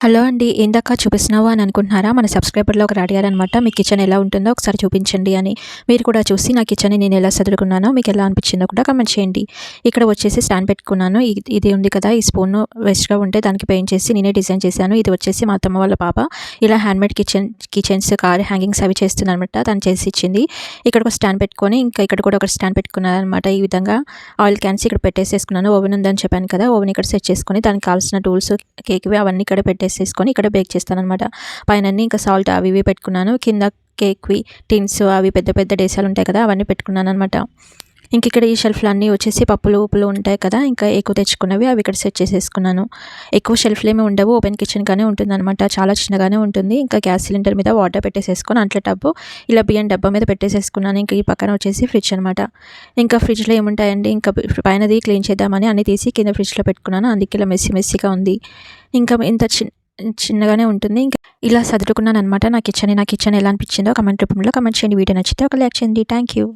Hello అండి. ఏందక్కా చూపిస్తున్నావు అని అనుకుంటున్నారా? మన సబ్స్క్రైబర్‌లో ఒకరు అడిగారనమాట. మీ కిచెన్ ఎలా ఉంటుందో ఒకసారి చూపించండి అని. మీరు కూడా చూసి నా కిచెన్‌ని నేను ఎలా సదురుకున్నానో మీకు ఎలా అనిపించిందో కూడా కామెంట్ చేయండి. ఇక్కడ వచ్చేసి స్టాండ్ పెట్టుకున్నాను. ఇది ఉంది కదా! ఈ స్పూను వేస్ట్‌గా ఉంటే దానికి పెయింట్ చేసి నేనే డిజైన్ చేశాను. ఇది వచ్చేసి మా అత్తమ్మ వాళ్ళ పాప ఇలా హ్యాండ్‌మేడ్ కిచెన్స్, కార్ హ్యాంగింగ్స్ అవి చేస్తుందనమాట. తను చేసి ఇచ్చింది. ఇక్కడ ఒక స్టాండ్ పెట్టుకొని ఇంకా ఇక్కడ కూడా ఒక స్టాండ్ పెట్టుకున్నాననమాట. ఈ విధంగా ఆయిల్ క్యాన్స్ ఇక్కడ పెట్టేసేసుకున్నాను. ఓవెన్ ఉందని చెప్పాను కదా! ఓవెన్ ఇక్కడ సెట్ చేసుకొని దానికి కావాల్సిన టూల్స్ కేక్‌వి అవన్నీ ఇక్కడ పెట్టేసేసుకొని ఇక్కడ బేక్ చేస్తాననమాట. పైనన్నీ ఇంకా సాల్ట్ అవి ఇవి పెట్టుకున్నాను. కింద కేక్‌వి టిన్స్ అవి పెద్ద పెద్ద డేసాలు ఉంటాయి కదా! అవన్నీ పెట్టుకున్నాననమాట. ఇంక ఇక్కడ ఈ షెల్ఫ్‌లు అన్నీ వచ్చేసి పప్పులు, ఉప్పులు ఉంటాయి కదా! ఇంకా ఎక్కువ తెచ్చుకున్నవి అవి ఇక్కడ సెట్ చేసేసుకున్నాను. ఎక్కువ షెల్ఫ్‌లేమి ఉండవు. ఓపెన్ కిచెన్‌గానే ఉంటుందనమాట. చాలా చిన్నగానే ఉంటుంది. ఇంకా గ్యాస్ సిలిండర్ మీద వాటర్ పెట్టేసేసుకొని అంట్ల టబ్బు ఇలా బియ్యం డబ్బా మీద పెట్టేసేసుకున్నాను. ఇంక ఈ పక్కన వచ్చేసి ఫ్రిడ్జ్ అనమాట. ఇంకా ఫ్రిడ్జ్‌లో ఏముంటాయండి, ఇంకా పైనది క్లీన్ చేద్దామని అన్నీ తీసి కింద ఫ్రిడ్జ్‌లో పెట్టుకున్నాను. అందుకే ఇలా మెస్సీగా ఉంది. ఇంకా ఇంత చిన్నగానే ఉంటుంది. ఇంకా ఇలా సదురుకున్నాననమాట నా కిచెన్ ఎలా అనిపించిందో కామెంట్ రూపంలో కామెంట్ చేయండి. వీడియో నచ్చితే ఒక లైక్ చేయండి. Thank you.